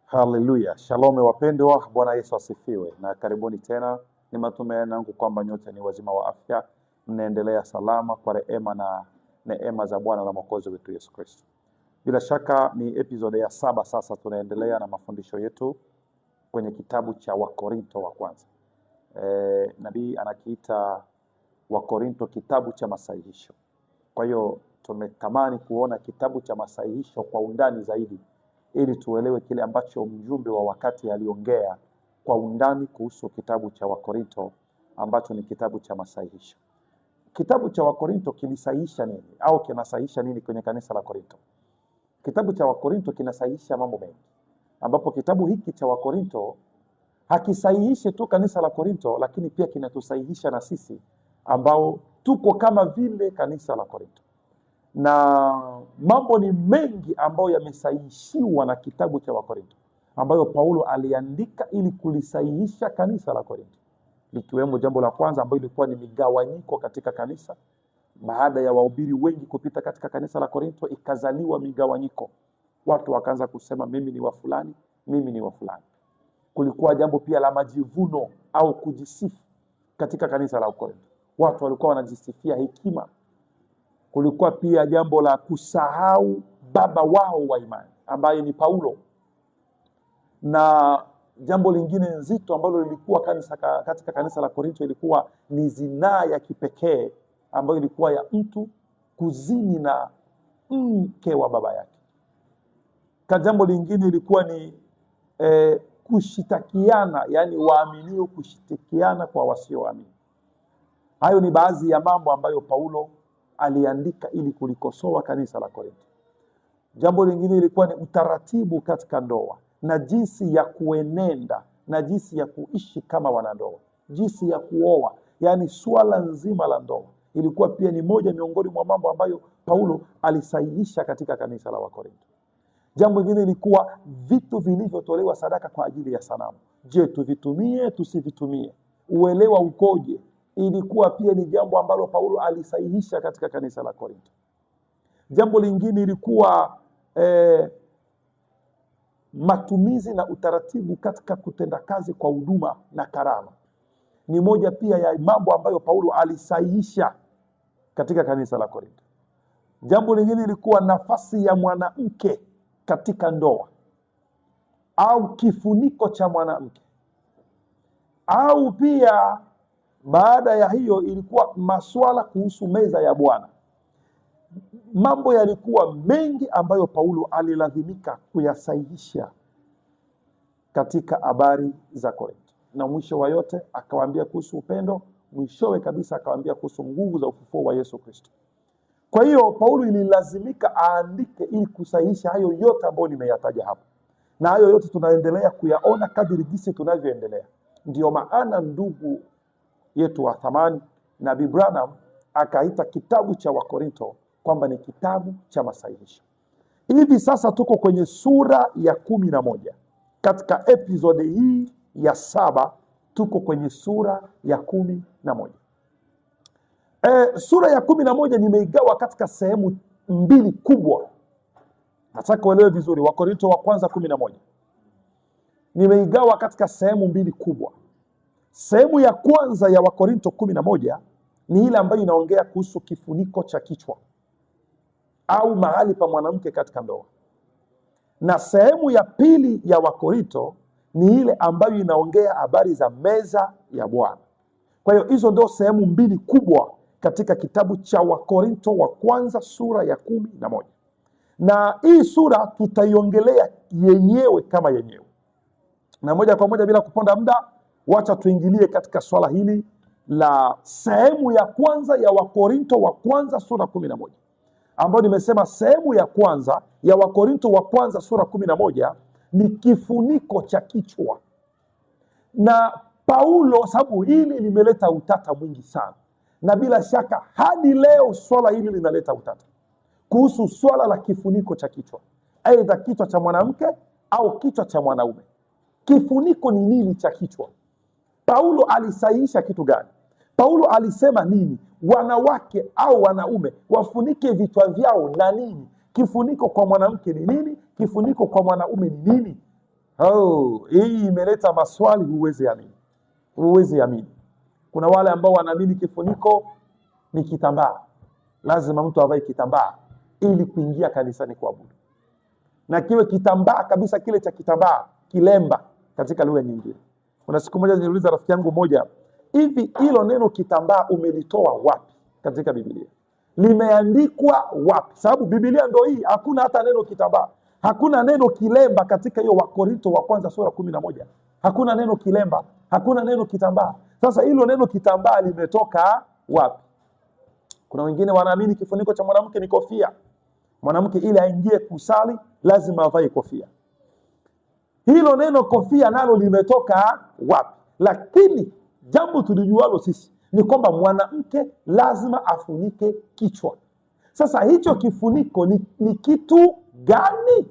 Haleluya. Shalom wapendwa, Bwana Yesu asifiwe na karibuni tena. Ni matumaini yangu kwamba nyote ni wazima wa afya, mnaendelea salama kwa rehema na neema za Bwana na Mwokozi wetu Yesu Kristo. Bila shaka ni episode ya 7 sasa, tunaendelea na mafundisho yetu kwenye kitabu cha Wakorinto wa kwanza. Nabii anakiita Wakorinto kitabu cha masahihisho. Kwa hiyo tumetamani kuona kitabu cha masahihisho kwa undani zaidi, ili tuelewe kile ambacho mjumbe wa wakati aliongea kwa undani kuhusu kitabu cha Wakorinto ambacho ni kitabu cha masahihisho. Kitabu cha Wakorinto kilisahihisha nini au kinasahihisha nini kwenye kanisa la Korinto? Kitabu cha Wakorinto kinasahihisha mambo mengi, ambapo kitabu hiki cha Wakorinto hakisahihishi tu kanisa la Korinto, lakini pia kinatusahihisha na sisi ambao tuko kama vile kanisa la Korinto. Na mambo ni mengi ambayo yamesahihishiwa na kitabu cha Wakorinto, ambayo Paulo aliandika ili kulisahihisha kanisa la Korinto, likiwemo jambo la kwanza ambayo ilikuwa ni migawanyiko katika kanisa. Baada ya wahubiri wengi kupita katika kanisa la Korinto, ikazaliwa migawanyiko. Watu wakaanza kusema mimi ni wa fulani, mimi ni wa fulani. Kulikuwa jambo pia la majivuno au kujisifu katika kanisa la Korinto. Watu walikuwa wanajisifia hekima. Kulikuwa pia jambo la kusahau baba wao wa imani ambaye ni Paulo. Na jambo lingine nzito ambalo lilikuwa katika kanisa la Korinto ilikuwa ni zinaa ya kipekee ambayo ilikuwa ya mtu kuzini na mke wa baba yake. Jambo lingine ilikuwa ni kushitakiana, yani waaminio kushitakiana kwa wasioamini. Hayo ni baadhi ya mambo ambayo Paulo aliandika ili kulikosoa kanisa la Korinto. Jambo lingine ilikuwa ni utaratibu katika ndoa na jinsi ya kuenenda na jinsi ya kuishi kama wanandoa, jinsi ya kuoa, yani swala nzima la ndoa ilikuwa pia ni moja miongoni mwa mambo ambayo Paulo alisahihisha katika kanisa la Wakorinto. Jambo lingine ilikuwa vitu vilivyotolewa sadaka kwa ajili ya sanamu. Je, tuvitumie tusivitumie? Uelewa ukoje? Ilikuwa pia ni jambo ambalo Paulo alisahihisha katika kanisa la Korinto. Jambo lingine ilikuwa matumizi na utaratibu katika kutenda kazi kwa huduma na karama. Ni moja pia ya mambo ambayo Paulo alisahihisha katika kanisa la Korinto. Jambo lingine ilikuwa nafasi ya mwanamke katika ndoa au kifuniko cha mwanamke, au pia baada ya hiyo ilikuwa masuala kuhusu meza ya Bwana. Mambo yalikuwa mengi ambayo Paulo alilazimika kuyasahihisha katika habari za Korinto. Na mwisho wa yote akawaambia kuhusu upendo, mwishowe kabisa akawaambia kuhusu nguvu za ufufuo wa Yesu Kristo. Kwa hiyo Paulo ililazimika aandike ili kusahihisha hayo yote ambayo nimeyataja hapo. Na hayo yote tunaendelea kuyaona kadiri jinsi tunavyoendelea. Ndio maana ndugu yetu wa thamani Nabii Branham akaita kitabu cha Wakorinto kwamba ni kitabu cha masahihisho. Hivi sasa tuko kwenye sura ya 11. Katika episode hii ya 7 tuko kwenye sura ya 11. Sura ya 11 nimeigawa katika sehemu mbili kubwa. Nataka uelewe vizuri. Wakorinto wa kwanza 11 nimeigawa katika sehemu mbili kubwa. Sehemu ya kwanza ya Wakorinto 11 ni ile ambayo inaongea kuhusu kifuniko cha kichwa au mahali pa mwanamke katika ndoa. Na sehemu ya pili ya Wakorinto ni ile ambayo inaongea habari za meza ya Bwana. Kwa hiyo hizo ndio sehemu mbili kubwa katika kitabu cha Wakorinto wa kwanza sura ya 11. Na hii sura tutaiongelea yenyewe kama yenyewe. Na moja kwa moja bila kuponda muda, wacha tuingilie katika swala hili la sehemu ya kwanza ya Wakorinto wa kwanza sura 11. Ambayo nimesema sehemu ya kwanza ya Wakorinto wa kwanza sura 11 ni kifuniko cha kichwa. Na Paulo, sababu hili limeleta utata mwingi sana. Na bila shaka hadi leo swala hili linaleta utata kuhusu swala la kifuniko cha kichwa. Aidha kichwa cha mwanamke au kichwa cha mwanaume. Kifuniko ni nini cha kichwa? Paulo alisahihisha kitu gani? Paulo alisema nini? Wanawake au wanaume wafunike vichwa vyao na nini? Kifuniko kwa mwanamke ni nini? Kifuniko kwa mwanaume ni nini? Hii imeleta maswali, huwezi amini. Kuna wale ambao wanaamini kifuniko ni kitambaa, lazima mtu avae kitambaa ili kuingia kanisani kuabudu, na kiwe kitambaa kabisa, kile cha kitambaa, kilemba katika lugha nyingine. Kuna siku moja niliuliza rafiki yangu moja, hivi hilo neno kitambaa umelitoa wapi katika Biblia? Limeandikwa wapi? Sababu Biblia ndio hii, hakuna hata neno kitambaa, hakuna neno kilemba katika hiyo Wakorintho wa kwanza sura 11. Hakuna neno kilemba, hakuna neno kitambaa. Sasa hilo neno kitambaa limetoka wapi? Kuna wengine wanaamini kifuniko cha mwanamke ni kofia. Mwanamke ili aingie kusali lazima avae kofia. Hilo neno kofia nalo limetoka wapi? Lakini jambo tulijualo sisi ni kwamba mwanamke lazima afunike kichwa. Sasa hicho kifuniko ni kitu gani?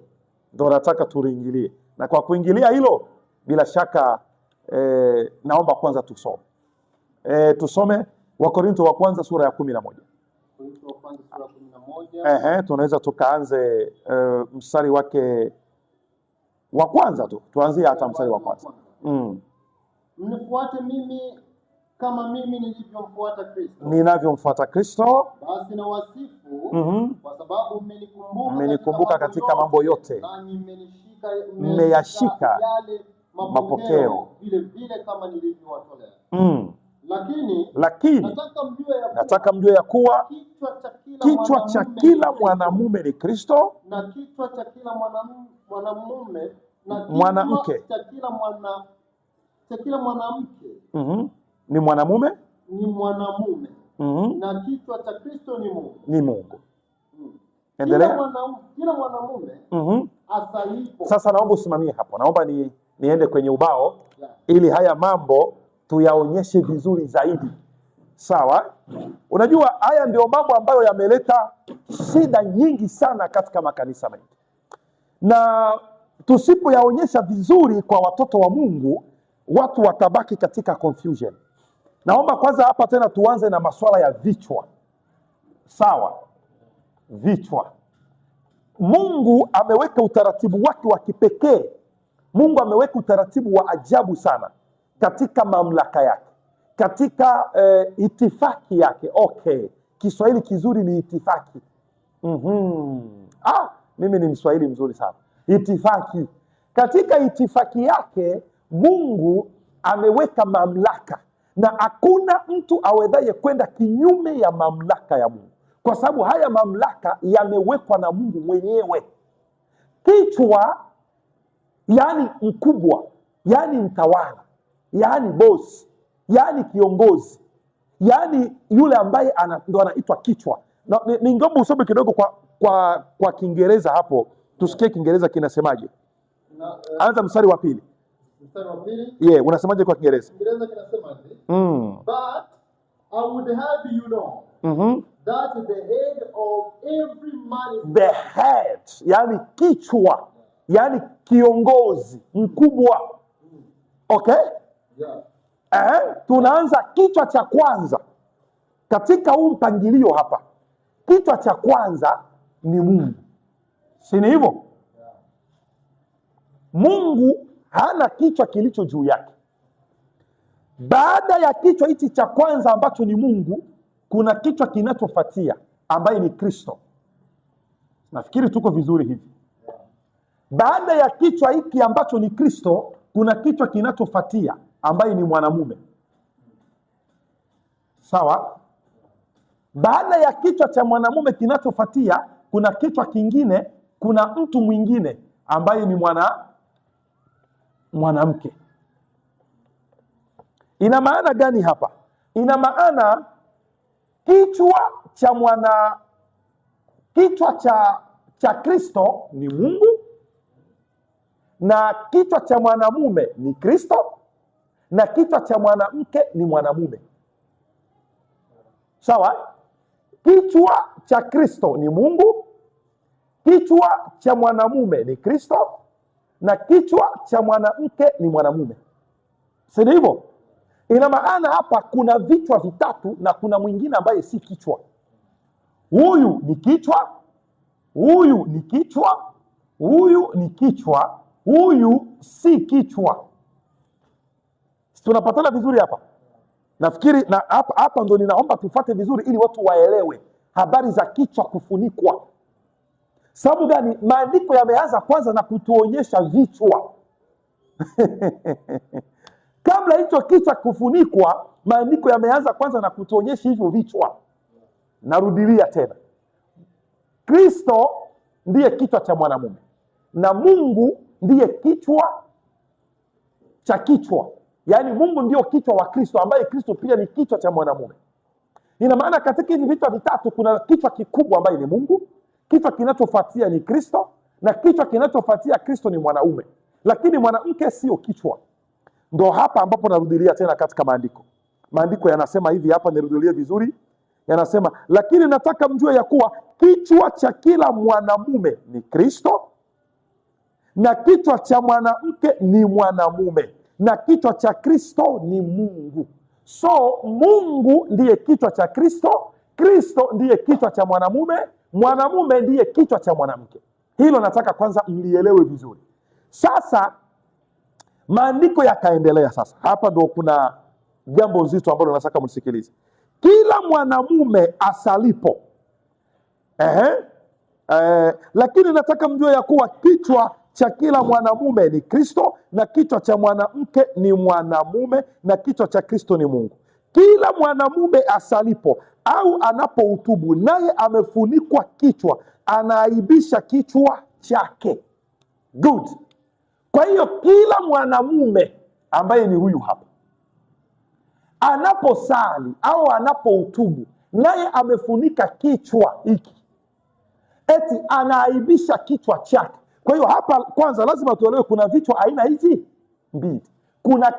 Ndio nataka tuliingilie, na kwa kuingilia hilo bila shaka naomba kwanza tusome Wakorintho wa kwanza sura ya 11. Tunaweza tukaanze mstari wake wa kwanza tu, tuanzie hata mstari wa kwanza. Mnifuate mimi kama mimi nilivyomfuata Kristo. Ninavyomfuata Kristo. Basi na wasifu kwa sababu mmenikumbuka katika mambo yote, nanyi mmeyashika yale mapokeo vile vile kama nilivyowatolea. Lakini nataka mjue ya kuwa kichwa cha kila mwanamume ni Kristo, na kichwa cha kila mwanamume na mwanamke cha kila mwanamke ni mwanamume, na kichwa cha Kristo ni Mungu. Endelea. Kila mwanamume asalipo. Sasa naomba usimamie hapo, naomba niende kwenye ubao ili haya mambo tuyaonyeshe vizuri zaidi. Sawa? Unajua haya ndio mambo ambayo yameleta shida nyingi sana katika makanisa mengi, na tusipoyaonyesha vizuri kwa watoto wa Mungu, watu watabaki katika confusion. Naomba kwanza hapa tena tuanze na masuala ya vichwa. Sawa? Vichwa. Mungu ameweka utaratibu wake wa kipekee. Mungu ameweka utaratibu wa ajabu sana katika mamlaka yake, katika itifaki yake. Kiswahili kizuri ni itifaki. Mimi ni Mswahili mzuri sana. Itifaki. Katika itifaki yake Mungu ameweka mamlaka, na hakuna mtu awezaye kwenda kinyume ya mamlaka ya Mungu, kwa sababu haya mamlaka yamewekwa na Mungu mwenyewe. Kichwa yani mkubwa, yani mtawala, yani boss, yani kiongozi, yani yule ambaye ndo anaitwa kichwa. Ningeomba usome kidogo kwa Kiingereza hapo, tusikie Kiingereza kinasemaje. Anza mstari wa pili. Unasemaje kwa Kiingereza? Kiingereza kinasemaje? But I would have you know that the head of every man is the head, yani kichwa, yani kiongozi mkubwa. Tunaanza kichwa cha kwanza katika huu mpangilio hapa. Kichwa cha kwanza ni Mungu, si ni hivyo? Mungu hana kichwa kilicho juu yake. Baada ya kichwa hichi cha kwanza ambacho ni Mungu, kuna kichwa kinachofuatia ambaye ni Kristo. Nafikiri tuko vizuri hivi. Baada ya kichwa hiki ambacho ni Kristo, kuna kichwa kinachofuatia ambaye ni mwanamume. Sawa? Baada ya kichwa cha mwanamume kinachofuatia, kuna kichwa kingine, kuna mtu mwingine ambaye ni mwanamke. Ina maana gani hapa? Ina maana kichwa cha Kristo ni Mungu, na kichwa cha mwanamume ni Kristo, na kichwa cha mwanamke ni mwanamume. Sawa? Kichwa cha Kristo ni Mungu, kichwa cha mwanamume ni Kristo, na kichwa cha mwanamke ni mwanamume. Si hivyo? Ina maana hapa kuna vichwa vitatu na kuna mwingine ambaye si kichwa. Huyu ni kichwa, huyu ni kichwa, huyu ni kichwa, huyu si kichwa. Tunapatana vizuri hapa? Nafikiri na hapa ndo ninaomba tufuate vizuri ili watu waelewe habari za kichwa kufunikwa. Sababu gani? Maandiko yameanza kwanza na kutuonyesha vichwa. Kabla hicho kichwa kufunikwa, maandiko yameanza kwanza na kutuonyesha hivyo vichwa. Narudilia tena. Kristo ndiye kichwa cha mwanamume na Mungu ndiye kichwa cha kichwa. Yaani Mungu ndio kichwa wa Kristo, ambaye Kristo pia ni kichwa cha mwanamume. Ina maana katika hivi vichwa vitatu kuna kichwa kikubwa ambaye ni Mungu, kichwa kinachofuatia ni Kristo, na kichwa kinachofuatia Kristo ni mwanaume. Lakini mwanamke sio kichwa. Ndo hapa ambapo narudilia tena katika maandiko. Maandiko yanasema hivi hapa, nirudilie vizuri. Yanasema, lakini nataka mjue ya kuwa kichwa cha kila mwanamume ni Kristo, na kichwa cha mwanamke ni mwanamume, na kichwa cha Kristo ni Mungu. So Mungu ndiye kichwa cha Kristo, Kristo ndiye kichwa cha mwanamume, mwanamume ndiye kichwa cha mwanamke. Hilo nataka kwanza mlielewe vizuri. Sasa maandiko yakaendelea. Sasa hapa ndo kuna jambo zito ambalo nataka msikilize. Kila mwanamume asalipo, lakini nataka mjue ya kuwa kichwa cha kila mwanamume ni Kristo, na kichwa cha mwanamke ni mwanamume, na kichwa cha Kristo ni Mungu. Kila mwanamume asalipo au anapoutubu, naye amefunikwa kichwa, anaaibisha kichwa chake. Good. Kwa hiyo kila mwanamume ambaye ni huyu hapa, anaposali au anapoutubu, naye amefunika kichwa hiki, eti anaaibisha kichwa chake. Kwa hiyo hapa kwanza lazima tuelewe kuna vichwa aina hizi mbili. Kuna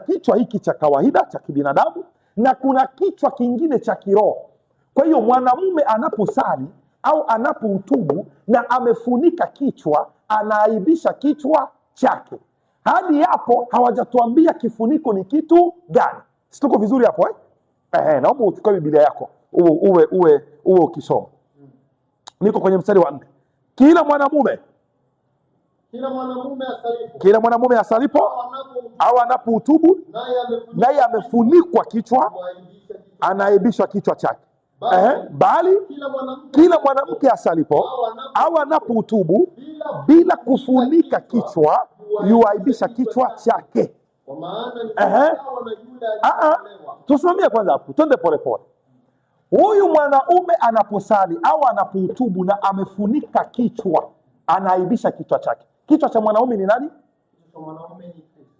kichwa hiki cha kawaida cha kibinadamu, na kuna kichwa kingine cha kiroho. Kwa hiyo mwanamume anaposali au anapoutubu na amefunika kichwa, anaaibisha kichwa chake. Hadi hapo hawajatuambia kifuniko ni kitu gani. Situko vizuri hapo naomba uchukue Biblia yako uwe ukisoma. Niko kwenye mstari wa 4. Kila mwanamume asalipo au anapoutubu, naye amefunikwa kichwa, anaibishwa kichwa chake. Bali kila mwanamke asalipo au anapoutubu bila kufunika kichwa, yuaibisha kichwa chake. Tusimamie kwanza hapo, twende polepole. Huyu mwanaume anaposali au anapoutubu na amefunika kichwa, anaaibisha kichwa chake. Kichwa cha mwanaume ni nani?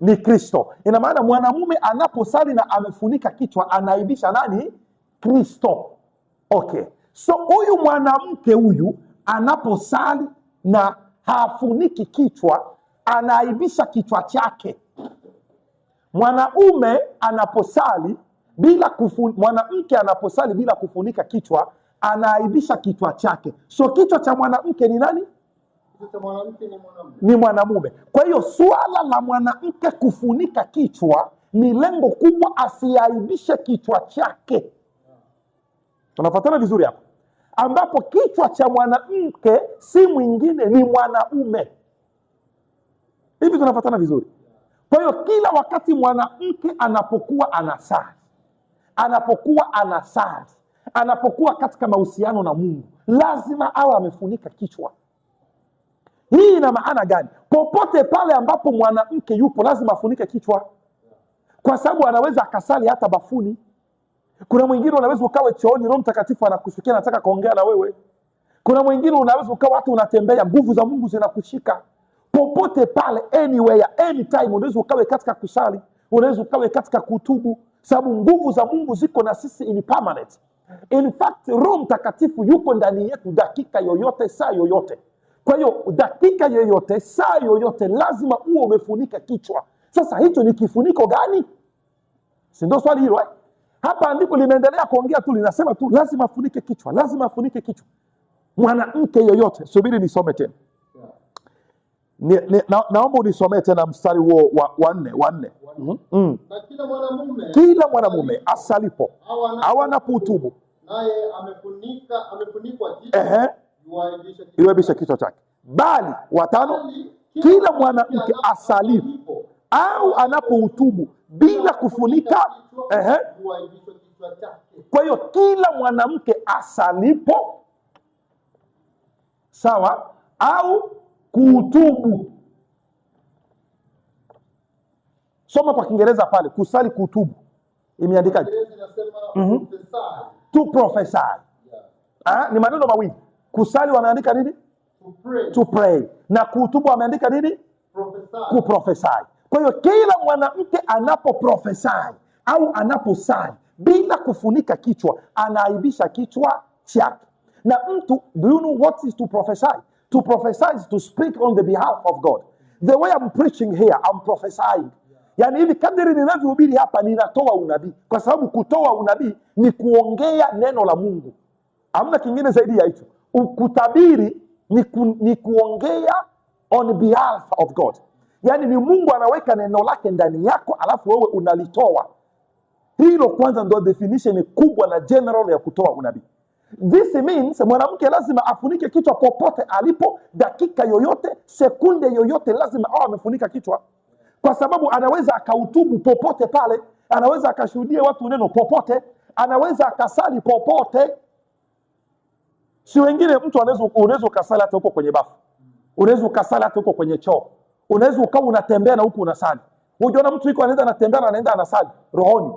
Ni Kristo. Ina maana mwanamume anaposali na amefunika kichwa, anaaibisha nani? Kristo. Okay. So huyu mwanamke huyu anaposali na hafuniki kichwa, anaaibisha kichwa chake. Mwanamke anaposali bila kufunika kichwa, anaaibisha kichwa chake. So kichwa cha mwanamke ni nani? Ni mwanamume. Kwa hiyo suala la mwanamke kufunika kichwa ni lengo kubwa, asiaibishe kichwa chake. Tunafuatana vizuri hapa, ambapo kichwa cha mwanamke si mwingine, ni mwanamume. Hivi tunafuatana vizuri? Kwa hiyo kila wakati mwanamke anapokuwa anasali, anapokuwa katika mahusiano na Mungu, lazima awe amefunika kichwa. Hii ina maana gani? Popote pale ambapo mwanamke yupo, lazima afunike kichwa, kwa sababu anaweza akasali hata bafuni. Kuna mwingine unaweza ukawe chooni, Roho Mtakatifu anakushukia, anataka kuongea na wewe. Kuna mwingine unaweza ukawa hata unatembea, nguvu za Mungu zinakushika. Popote pale, anywhere, anytime, unaweza ukawe katika kusali, unaweza ukawe katika kutubu, sababu nguvu za Mungu ziko na sisi in permanent. In fact, Roho Mtakatifu yuko ndani yetu dakika yoyote, saa yoyote. Kwa hiyo dakika yoyote, saa yoyote, lazima uwe umefunika kichwa. Sasa hicho ni kifuniko gani? Si ndio swali hilo? Hapa andiko limeendelea kuongea tu, linasema tu lazima afunike kichwa, lazima afunike kichwa. Mwanamke yoyote, subiri nisome tena. Naomba unisomee tena mstari huo wa 4. Na kila mwanamume asalipo au anapoutubu, naye amefunikwa kichwa, yuaibisha kichwa chake. Bali 5, kila mwanamke asalipo au anapohutubu bila kufunika. Kwa hiyo kila mwanamke asalipo, sawa, au kuhutubu. Soma kwa Kiingereza pale, kusali, kuhutubu. Imeandikaje? To prophesy. Ni maneno mawili. Kusali wameandika nini? To pray. Na kuhutubu wameandika nini? Kuprophesy. Kwa hiyo kila mwanamke anapoprophesy au anaposali bila kufunika kichwa, anaaibisha kichwa chake. Na mtu, do you know what is to prophesy? To prophesy is to speak on the behalf of God. The way I'm preaching here, I'm prophesying. Yani hivi kadiri ninavyohubiri hapa, ninatoa unabii. Kwa sababu kutoa unabii ni kuongea neno la Mungu. Hamna kingine zaidi ya hicho. Kutabiri ni kuongea on behalf of God. Yani ni Mungu anaweka neno lake ndani yako, alafu wewe unalitoa. Hilo kwanza ndio definition kubwa na general ya kutoa unabii. This means mwanamke lazima afunike kichwa popote alipo, dakika yoyote, sekunde yoyote, lazima awe amefunika kichwa. Kwa sababu anaweza akahutubu popote pale, anaweza akashuhudia watu neno popote, anaweza akasali popote. Si wengine, mtu unaweza ukasali hata huko kwenye bafu, unaweza ukasali hata huko kwenye choo, unaweza ukawa unatembea na huko unasali. Unaona mtu yuko anaenda anatembea na anaenda anasali rohoni.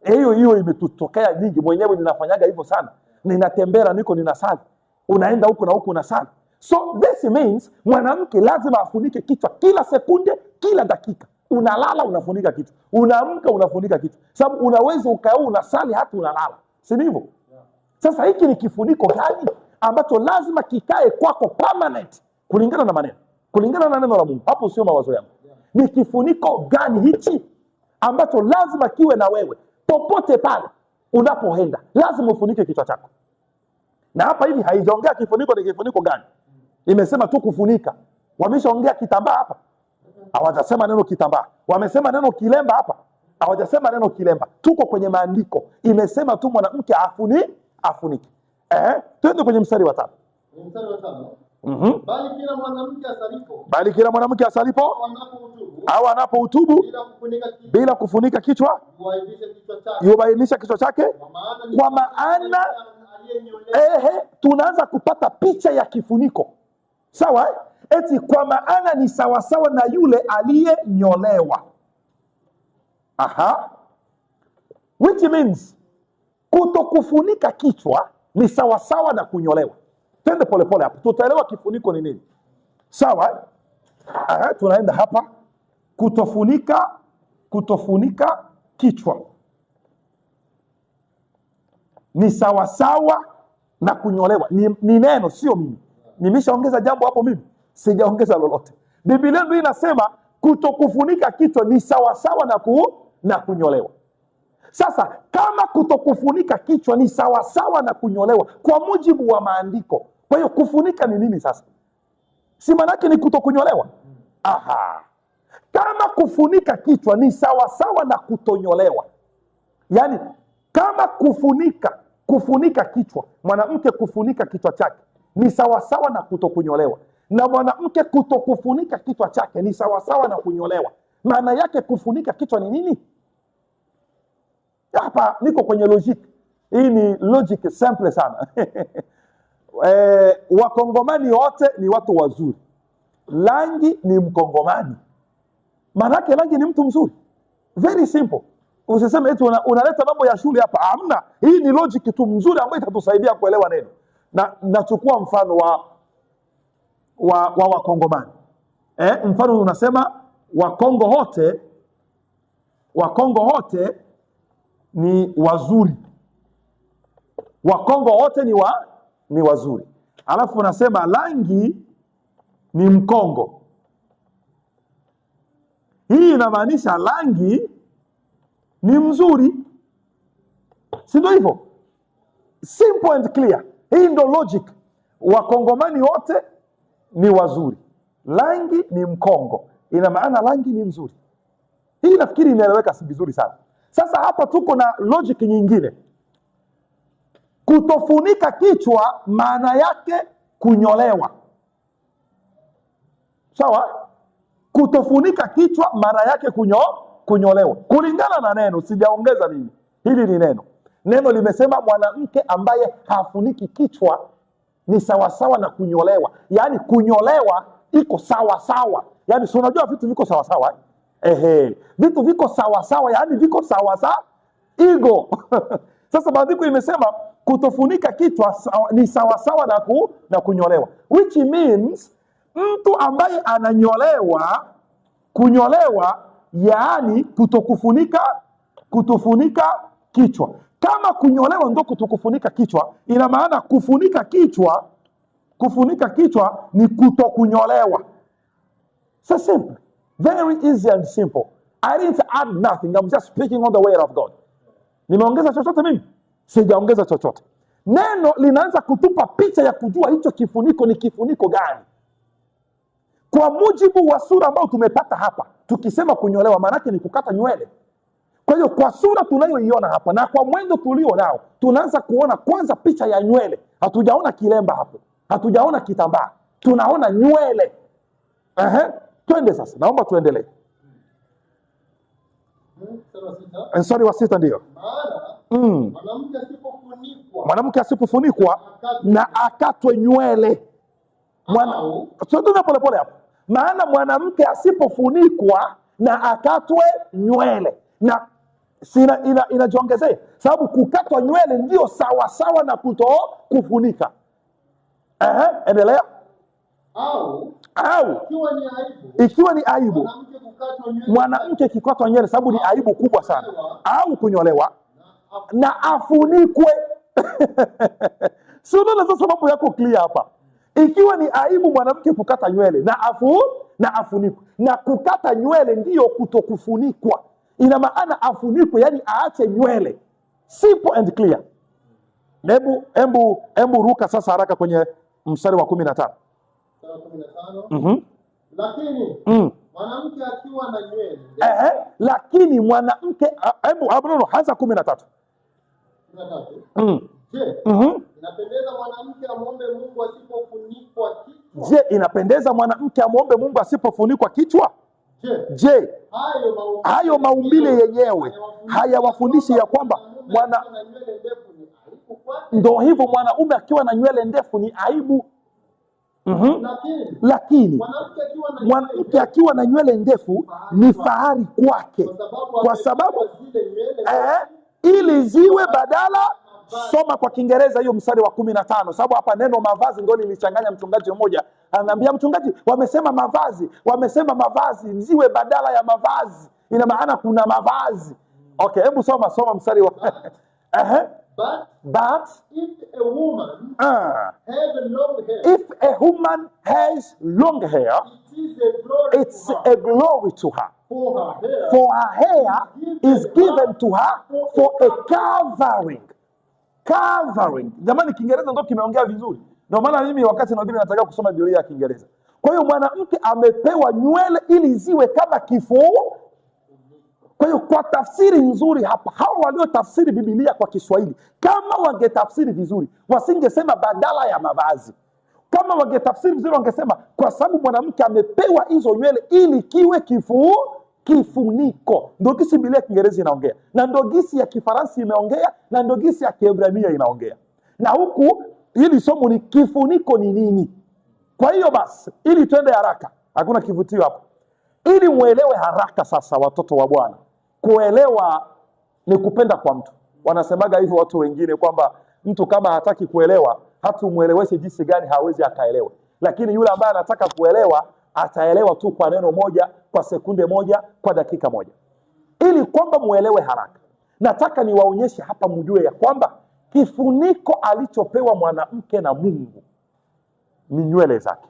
Hiyo imetutokea nyingi, mwenyewe ninafanyaga hivyo sana. Ninatembea niko ninasali, unaenda huko na huko unasali. So this means mwanamke lazima afunike kichwa kila sekunde, kila dakika. Unalala unafunika kichwa, unaamka unafunika kichwa, sababu unaweza ukawa unasali hata unalala, si ndivyo? Sasa hiki ni kifuniko gani ambacho lazima kikae kwako permanent, kulingana na maneno, kulingana na neno la Mungu? Hapo sio mawazo yangu. Ni kifuniko gani hichi ambacho lazima kiwe na wewe popote pale unapoenda? Lazima ufunike kichwa chako. Na hapa hivi haijaongea kifuniko ni kifuniko gani, imesema tu kufunika. Wameshaongea kitambaa hapa? Hawajasema neno kitambaa. Wamesema neno kilemba hapa? Hawajasema neno kilemba. Tuko kwenye maandiko, imesema tu mwanamke afunike. Twende kwenye mstari wa 5. Mstari wa 5. Bali kila mwanamke asalipo au anapohutubu bila kufunika kichwa, yubainisha kichwa chake. Kwa maana tunaanza kupata picha ya kifuniko, sawa? Eti kwa maana ni sawasawa na yule aliyenyolewa. Which means kutokufunika kichwa ni sawasawa na kunyolewa. Twende polepole hapo, tutaelewa kifuniko ni nini, sawa? Tunaenda hapa. Kutofunika kichwa ni sawasawa na kunyolewa. Ni neno, sio mimi. Nimeshaongeza jambo hapo? Mimi sijaongeza lolote. Biblia ndio inasema kutokufunika kichwa ni sawasawa na kunyolewa. Sasa kama kutokufunika kichwa ni sawasawa na kunyolewa kwa mujibu wa maandiko, kwa hiyo kufunika ni nini sasa? Si manake ni kutokunyolewa? Kama kufunika kichwa ni sawasawa na kutonyolewa, yani kama kufunika kichwa, mwanamke kufunika kichwa chake ni sawasawa na kutokunyolewa, na mwanamke kutokufunika kichwa chake ni sawasawa na kunyolewa, maana yake kufunika kichwa ni nini? Hapa niko kwenye logic. Hii ni logic simple sana. Wakongomani wote ni watu wazuri. Langi ni Mkongomani, maanake Langi ni mtu mzuri. Very simple. Usiseme eti unaleta mambo ya shule hapa. Hamna. Hii ni logic tu mzuri ambayo itatusaidia kuelewa neno. Na nachukua mfano wa Wakongomani. Mfano unasema Wakongo wote ni wazuri. Wakongo wote ni wazuri. Alafu unasema Langi ni Mkongo. Hii inamaanisha Langi ni mzuri, si ndio hivyo? Simple and clear. Hii ndio logic. Wakongomani wote ni wazuri, Langi ni Mkongo, ina maana Langi ni mzuri. Hii nafikiri inaeleweka vizuri sana. Sasa hapa tuko na logic nyingine. Kutofunika kichwa maana yake kunyolewa, sawa? Kutofunika kichwa maana yake kunyolewa, kulingana na neno. Sijaongeza mimi, hili ni neno. Neno limesema mwanamke ambaye hafuniki kichwa ni sawasawa na kunyolewa. Yaani kunyolewa iko sawasawa. Yaani si unajua vitu viko sawasawa? Vitu viko sawasawa, yaani viko sawasawa ego. Sasa maandiko imesema kutofunika kichwa ni sawasawa na kunyolewa, which means mtu ambaye ananyolewa, kunyolewa, yaani kutofunika kichwa. Kama kunyolewa ndio kutokufunika kichwa, ina maana kufunika kichwa ni kutokunyolewa. So simple, very easy and simple. I didn't add nothing, I'm just speaking on the word of God. Nimeongeza chochote mimi? Sijaongeza chochote. Neno linaanza kutupa picha ya kujua hicho kifuniko ni kifuniko gani. Kwa mujibu wa sura ambayo tumepata hapa, tukisema kunyolewa maana yake ni kukata nywele. Kwa hiyo kwa sura tunayoiona hapa na kwa mwendo tulio nao, tunaanza kuona kwanza picha ya nywele. Hatujaona kilemba hapo, hatujaona kitambaa, tunaona nywele. Twende sasa, naomba tuendelee. Mstari wa 6 ndio. Mwanamke asipofunikwa na akatwe nywele. Pole pole hapo. Maana mwanamke asipofunikwa na akatwe nywele. Na inajiongezea sababu kukatwa nywele ndio sawasawa na kufunika. Endelea. Au ikiwa ni aibu mwanamke kukatwa nywele, sababu ni aibu kubwa sana, au kunyolewa na afunikwe. Sio ndio? Sasa mambo yako clear hapa. Ikiwa ni aibu mwanamke kukata nywele na afunikwe, na kukata nywele ndio kutokufunikwa, ina maana afunikwe, yani aache nywele. Simple and clear. Hebu ruka sasa haraka kwenye mstari wa 15. Lakini mwanamke akiwa na nywele, lakini mwanamke, hasa 13. Je, inapendeza mwanamke amwombe Mungu asipofunikwa kichwa? Je, inapendeza mwanamke amwombe Mungu asipofunikwa kichwa? Je, hayo maumbile yenyewe hayawafundishi ya kwamba ndio hivyo, mwanaume akiwa na nywele ndefu ni aibu? Lakini mwanamke akiwa na nywele ndefu ni fahari kwake, kwa sababu ili ziwe badala. Soma kwa Kiingereza hiyo mstari wa 15, sababu hapa neno mavazi ndio lilichanganya mchungaji mmoja. Ananiambia, mchungaji, wamesema mavazi ziwe badala ya mavazi, ina maana kuna mavazi. Okay, hebu soma mstari wa But if a woman has long hair, it's a glory to her. For her hair is given to her for a covering. Jamani, Kiingereza ndio kimeongea vizuri. Ndio maana mimi wakati mwingine nataka kusoma Biblia ya Kiingereza. Kwa hiyo mwanamke amepewa nywele ili ziwe kama kifuu. Kwa hiyo kwa tafsiri nzuri hapa, hao waliotafsiri Biblia kwa Kiswahili, kama wangetafsiri vizuri, wasingesema badala ya mavazi. Kama wangetafsiri vizuri, wangesema kwa sababu mwanamke amepewa hizo nywele ili kiwe kifuniko. Ndio gisi Biblia ya Kiingereza inaongea, na ndio gisi ya Kifaransa imeongea, na ndio gisi ya Kiebrania inaongea. Na huku hili somo ni kifuniko ni nini. Kwa hiyo basi, ili twende haraka, hakuna kivutio hapo. Ili muelewe haraka sasa, watoto wa Bwana, kuelewa ni kupenda kwa mtu. Wanasemaga hivyo watu wengine kwamba mtu kama hataki kuelewa, hata umueleweshe jinsi gani hawezi akaelewa. Lakini yule ambaye anataka kuelewa ataelewa tu kwa neno moja, kwa sekunde moja, kwa dakika moja. Ili kwamba muelewe haraka, nataka niwaonyeshe hapa mjue ya kwamba kifuniko alichopewa mwanamke na Mungu ni nywele zake.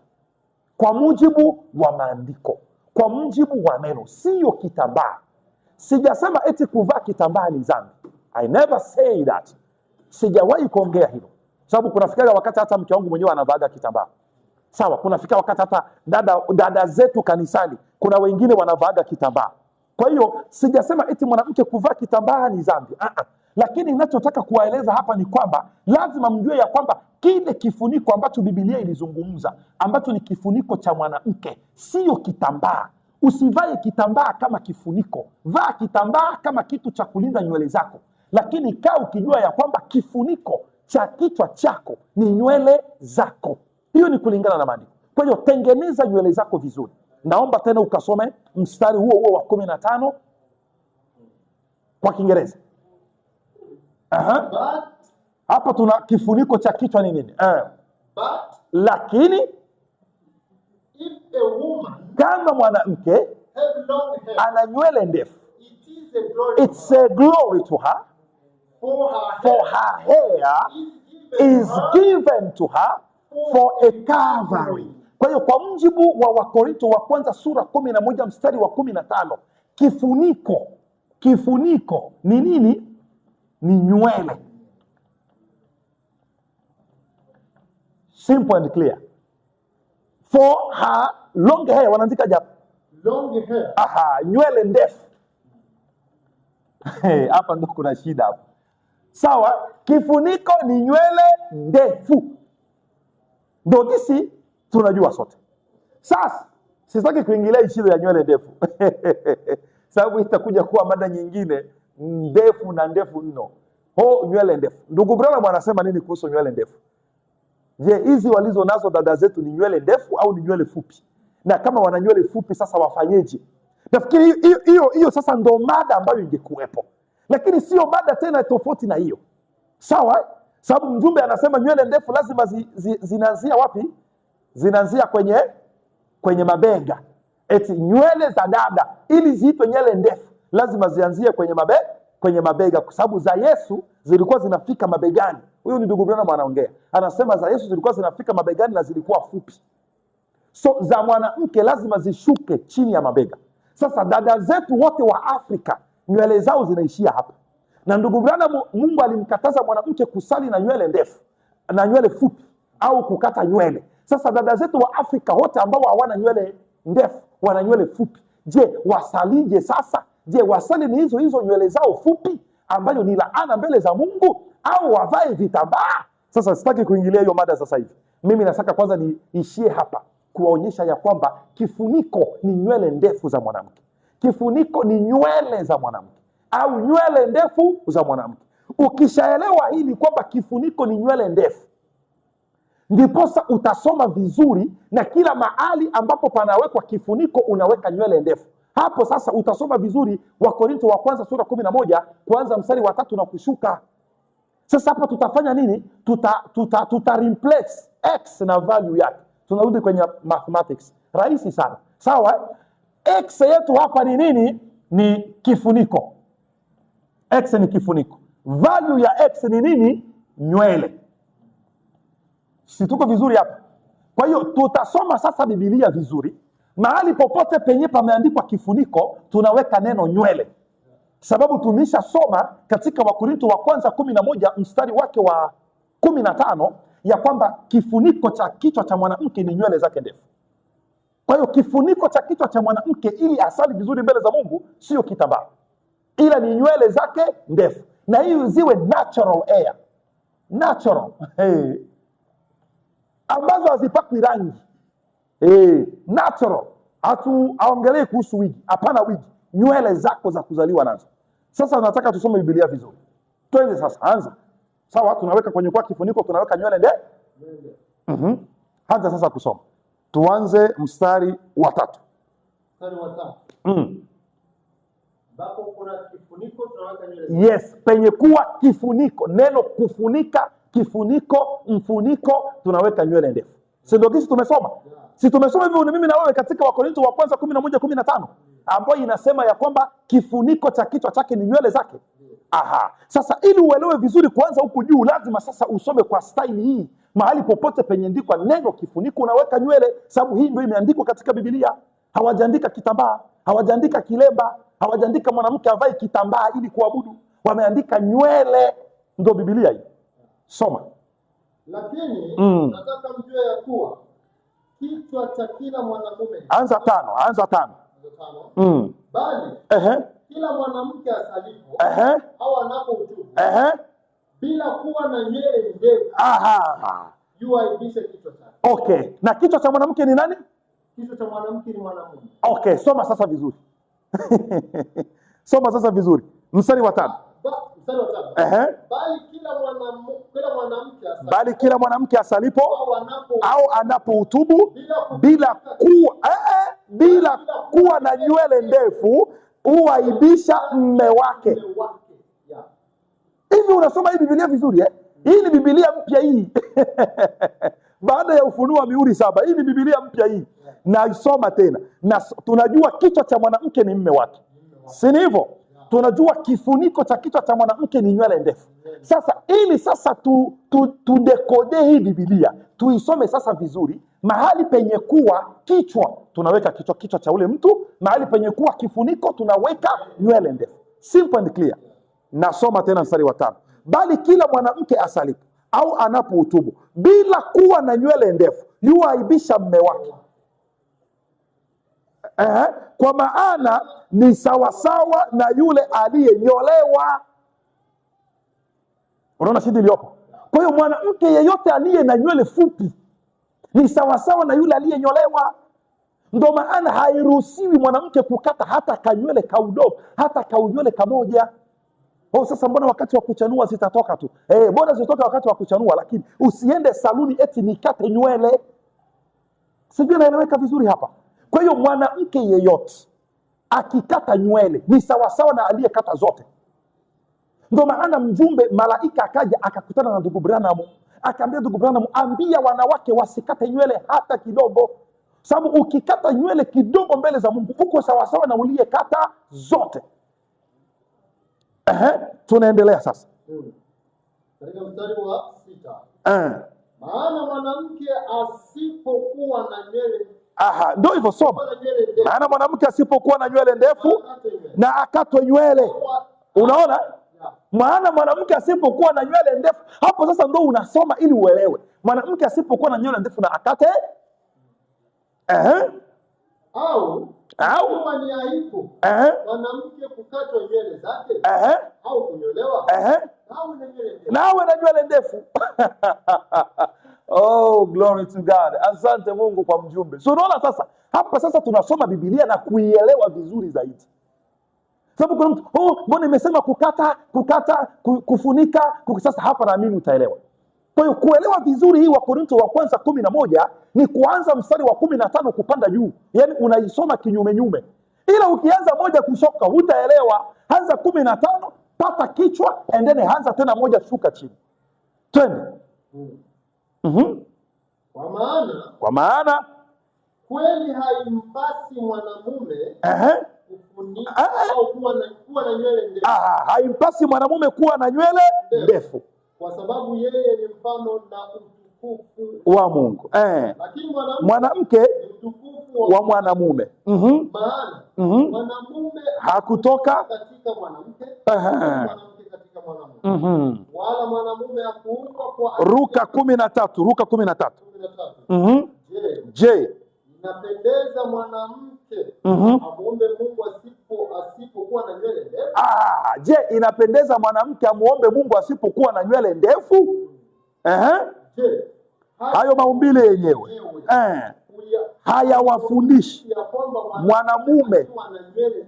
Kwa mujibu wa maandiko, kwa mujibu wa neno, sio kitambaa. Sijasema eti kuvaa kitambaa ni dhambi. I never say that. Sijawahi kuongea hilo. Sababu kunafika wakati hata mke wangu mwenyewe anavaaga kitambaa. Sawa, kunafika wakati hata dada zetu kanisani kuna wengine wanavaaga kitambaa. Kwa hiyo sijasema eti mwanamke kuvaa kitambaa ni dhambi. Lakini ninachotaka kuwaeleza hapa ni kwamba lazima mjue ya kwamba kile kifuniko ambacho Biblia ilizungumza, ambacho ni kifuniko cha mwanamke, sio kitambaa. Usivae kitambaa kama kifuniko. Vaa kitambaa kama kitu cha kulinda nywele zako, lakini kaa ukijua ya kwamba kifuniko cha kichwa chako ni nywele zako. Hiyo ni kulingana na maandiko. Kwa hiyo tengeneza nywele zako vizuri. Naomba tena ukasome mstari huo huo wa 15 kwa Kiingereza. Hapa tuna kifuniko cha kichwa ni nini? Lakini if a woman kama mwanamke have long hair, ana nywele ndefu, it's a glory it's a glory to her, for her hair is given to her for a covering. Kwa hiyo kwa mjibu wa Wakorinto wa kwanza sura 11 mstari wa 15, kifuniko ni nini? Ni nywele. Simple and clear. For her long hair, wanaandika japo long hair. Nywele ndefu. Hapa ndo kuna shida hapa. Sawa, kifuniko ni nywele ndefu. Ndio gisi tunajua sote. Sasa sitaki kuingilia ishilo ya nywele ndefu. Sababu itakuja kuwa mada nyingine ndefu na ndefu mno. Nywele ndefu. Ndugu Branham anasema nini kuhusu nywele ndefu? Je, hizi walizo nazo dada zetu ni nywele ndefu au ni nywele fupi? Na kama wana nywele fupi sasa wafanyeje? Nafikiri hiyo sasa ndo mada ambayo ingekuwepo. Lakini sio mada tena tofauti na hiyo. Sawa? Sababu mjumbe anasema nywele ndefu lazima zinaanzia wapi? Zinaanzia kwenye mabega. Eti nywele za dada ili ziitwe nywele ndefu lazima zianzie kwenye mabega, kwa sababu za Yesu zilikuwa zinafika mabegani. Huyu ni ndugu Branham anaongea. Anasema za Yesu zilikuwa zinafika mabegani na zilikuwa fupi. So za mwanamke lazima zishuke chini ya mabega. Sasa dada zetu wote wa Afrika nywele zao zinaishia hapa. Na ndugu Branham, Mungu alimkataza mwanamke kusali na nywele ndefu na nywele fupi au kukata nywele. Sasa dada zetu wa Afrika wote ambao hawana nywele ndefu, wana nywele fupi, je, wasalije sasa? Je, wasali ni hizo nywele zao fupi ambayo ni laana mbele za Mungu, au wavae vitambaa? Sasa sitaki kuingilia hiyo mada sasa hivi. Mimi nataka kwanza niishie hapa kuwaonyesha ya kwamba kifuniko ni nywele ndefu za mwanamke. Kifuniko ni nywele za mwanamke au nywele ndefu za mwanamke. Ukishaelewa hili kwamba kifuniko ni nywele ndefu, ndiposa utasoma vizuri, na kila mahali ambapo panawekwa kifuniko unaweka nywele ndefu. Hapo sasa utasoma vizuri Wakorinto wa kwanza sura 11 kuanza mstari wa 3 na kushuka. Sasa hapa tutafanya nini? Tuta replace x na value yake. Tunarudi kwenye mathematics. Rahisi sana. Sawa? X yetu hapa ni nini? Ni kifuniko. X ni kifuniko. Value ya x ni nini? Nywele. Si tuko vizuri hapa? Kwa hiyo tutasoma sasa Biblia vizuri. Mahali popote penye pameandikwa kifuniko tunaweka neno nywele. Sababu tumesha soma katika Wakorinto wa kwanza 11 mstari wake wa 15 ya kwamba kifuniko cha kichwa cha mwanamke ni nywele zake ndefu. Kwa hiyo kifuniko cha kichwa cha mwanamke ili asali vizuri mbele za Mungu sio kitambaa, ila ni nywele zake ndefu, na hiyo ziwe natural hair. Natural. Ambazo hazipakwi rangi. Natural. Aongelee kuhusu wigi. Hapana wigi. Nywele zako za kuzaliwa nazo. Sasa nataka tusome Biblia vizuri. Twende sasa, anza. Sawa, tunaweka kwenye kwa kifuniko tunaweka nywele ndefu. Anza sasa kusoma. Tuanze mstari wa 3. Mstari wa 3. Bapo kuna kifuniko tunaweka nywele. Yes, penye kuwa kifuniko, neno kufunika, kifuniko, mfuniko, tunaweka nywele ndefu. Si ndio kisi tumesoma? Yeah. Si tumesoma hivyo mimi na wewe katika Wakorinto wa kwanza 11:15 ambayo inasema ya kwamba kifuniko cha kichwa chake ni nywele zake. Aha. Sasa ili uelewe vizuri kwanza huku juu lazima sasa usome kwa style hii. Mahali popote penye ndikwa neno kifuniko unaweka nywele, sababu hii ndio imeandikwa katika Biblia. Hawajaandika kitambaa, hawajaandika kilemba, hawajaandika mwanamke avae kitambaa ili kuabudu. Wameandika nywele, ndio Biblia hii. Soma. Lakini nataka mjue ya kuwa kichwa cha kila mwanamume. Anza 5. Bali kila mwanamke asalipo au anapohutubu bila kuwa na nywele ndefu yuaibishe kichwa chake. Okay. Na kichwa cha mwanamke ni nani? kichwa cha mwanamke ni mwanamume. Okay, soma sasa vizuri. Soma sasa vizuri. Mstari wa 5. Mstari wa 5. Bali kila mwanamke asalipo au anapoutubu bila kuwa na nywele ndefu huaibisha mme wake. Hivi unasoma hii Biblia vizuri eh? Hii ni Biblia mpya hii. Baada ya Ufunuo mihuri 7, hii ni Biblia mpya hii. Naisoma tena. Na tunajua kichwa cha mwanamke ni mme wake. Si hivyo? Tunajua kifuniko cha kichwa cha mwanamke ni nywele ndefu. Sasa ili sasa tudekode hii Biblia, tuisome sasa vizuri. Mahali penye kuwa kichwa tunaweka kichwa cha ule mtu, mahali penye kuwa kifuniko tunaweka nywele ndefu. Simple and clear. Nasoma tena mstari wa 5. Bali kila mwanamke asalipo au anapoutubu bila kuwa na nywele ndefu yuaibisha mme wake. Kwa maana ni sawasawa na yule aliyenyolewa. Unaona shida iliyopo? Kwa hiyo mwanamke yeyote aliye na nywele fupi ni sawasawa na yule aliyenyolewa. Ndio maana hairuhusiwi mwanamke kukata hata kanywele kaudo, hata kaunywele kamoja. Sasa mbona wakati wa kuchanua zitatoka tu? Mbona zitoka wakati wa kuchanua, lakini usiende saluni eti nikate nywele. Sijui naeleweka vizuri hapa. Kwa hiyo mwanamke yeyote akikata nywele ni sawasawa na aliyekata zote. Ndio maana mjumbe malaika akaja akakutana na ndugu Branham, akaambia ndugu Branham, ambia wanawake wasikate nywele hata kidogo. Sababu ukikata nywele kidogo mbele za Mungu uko sawasawa na uliyekata zote. Tunaendelea sasa. Katika mstari wa 6. Maana mwanamke asipokuwa na nywele. Ndio hivyo soma. Maana mwanamke asipokuwa na nywele ndefu na akatwe nywele. Unaona? Maana mwanamke asipokuwa na nywele ndefu, hapo sasa ndio unasoma ili uelewe. Mwanamke asipokuwa na nywele ndefu na akate au ni aibu mwanamke kukatwa nywele zake au kunyolewa nawe na nywele ndefu. Oh, glory to God. Asante Mungu kwa mjumbe. So unaona sasa, hapa sasa tunasoma Biblia na kuielewa vizuri zaidi. Sababu kuna mtu, mbona nimesema kukata, kufunika, sasa hapa naamini utaelewa. Kwa hiyo kuelewa vizuri hii Wakorintho wa kwanza 11 ni kuanza mstari wa 15 kupanda juu. Yaani unaisoma kinyume nyume. Ila ukianza moja kushoka hutaelewa. Anza 15, pata kichwa, and then anza tena moja shuka chini. Twende. Kwa maana kweli haimpasi mwanamume kufunika au kuwa na nywele ndefu. Haimpasi mwanamume kuwa na nywele ndefu. Kwa sababu yeye ni mfano na utukufu wa Mungu. Lakini mwanamke ni utukufu wa mwanamume. Maana mwanamume hakutoka katika mwanamke, mwanamke katika mwanamume. Wala mwanamume hakuumbwa kwa Luka 13. Je, inapendeza mwanamke amuombe Mungu asipokuwa na nywele ndefu? Je, inapendeza mwanamke amuombe Mungu asipokuwa na nywele ndefu? Je, hayo maumbile yenyewe hayawafundishi mwanamume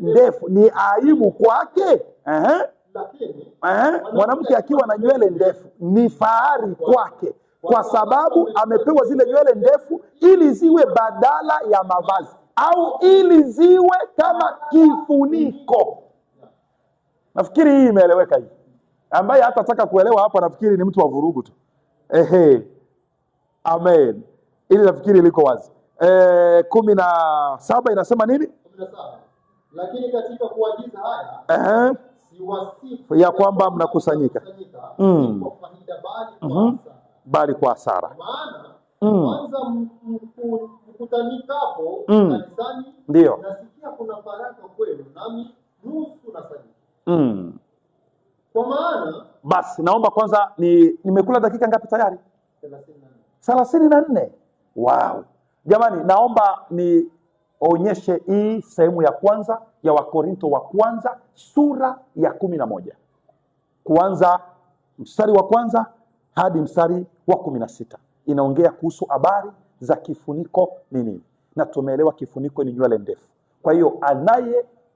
ndefu ni aibu kwake? Mwanamke akiwa na nywele ndefu ni fahari kwake, kwa sababu amepewa zile nywele ndefu ili ziwe badala ya mavazi au ili ziwe kama kifuniko. Nafikiri hii imeeleweka hii. Ambaye hatataka kuelewa hapa nafikiri ni mtu wa vurugu tu. Amen. Ili nafikiri liko wazi. 17 inasema nini? 17. Lakini katika kuagiza haya siwasifu ya kwamba mnakusanyika kwa faida bali kwa hasara. Maana kwanza mkutanikapo kanisani, ndio nasikia kuna baraka kwenu, nami nusu nasanyika. Kwa maana basi naomba kwanza nimekula dakika ngapi tayari? 34. Wow. Jamani, naomba nionyeshe hii sehemu ya kwanza ya Wakorintho wa kwanza sura ya 11. Kuanza mstari wa kwanza hadi mstari wa 16. Inaongea kuhusu habari za kifuniko ni nini. na tumeelewa kifuniko ni nywele ndefu. Kwa hiyo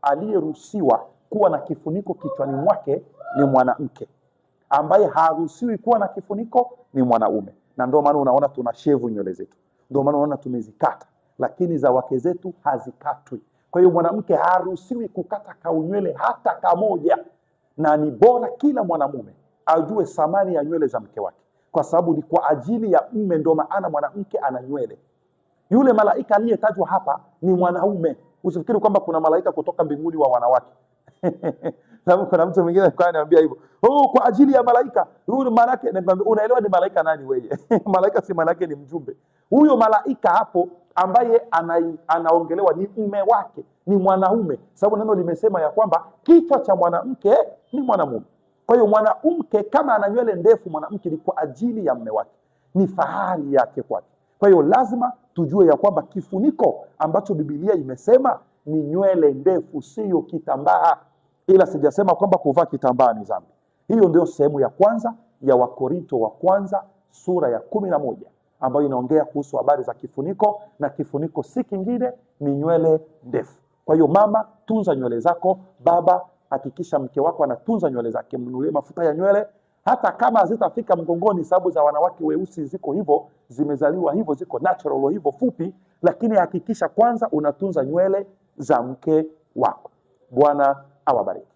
aliyeruhusiwa kuwa na kifuniko kichwani mwake ni mwanamke, ambaye haruhusiwi kuwa na kifuniko ni mwanaume. Na ndio maana unaona tuna shevu nywele zetu, ndio maana unaona tumezikata, lakini za wake zetu hazikatwi. Kwa hiyo mwanamke haruhusiwi kukata kaunywele hata kamoja, na ni bora kila mwanamume ajue thamani ya nywele za mke wake, kwa sababu ni kwa ajili ya mume. Ndio maana mwanamke ana nywele. Yule malaika aliyetajwa hapa ni mwanaume. Usifikiri kwamba kuna malaika kutoka mbinguni wa wanawake. Sababu kuna mtu mwingine alikuwa ananiambia hivyo, kwa ajili ya malaika huyu, maana yake unaelewa ni malaika nani wewe? Malaika si maana yake ni mjumbe. Huyo malaika hapo ambaye anaongelewa ni mume wake, ni mwanaume, sababu neno limesema ya kwamba kichwa cha mwanamke ni mwanamume. Kwa hiyo mwanamke kama ana nywele ndefu, mwanamke ni kwa ajili ya mume wake, ni fahari yake kwake. Kwa hiyo lazima tujue ya kwamba kifuniko ambacho Biblia imesema ni nywele ndefu, sio kitambaa. Ila sijasema kwamba kuvaa kitambaa ni dhambi. Hiyo ndio sehemu ya kwanza ya Wakorinto wa kwanza sura ya 11 ambayo inaongea kuhusu habari za kifuniko, na kifuniko si kingine ni nywele ndefu. Kwa hiyo mama, tunza nywele zako. Baba, hakikisha mke wako anatunza nywele zake, mnunulie mafuta ya nywele, hata kama hazitafika mgongoni, sababu za wanawake weusi ziko hivyo, zimezaliwa hivyo, ziko natural hivyo fupi, lakini hakikisha kwanza unatunza nywele za mke wako. Bwana awabariki.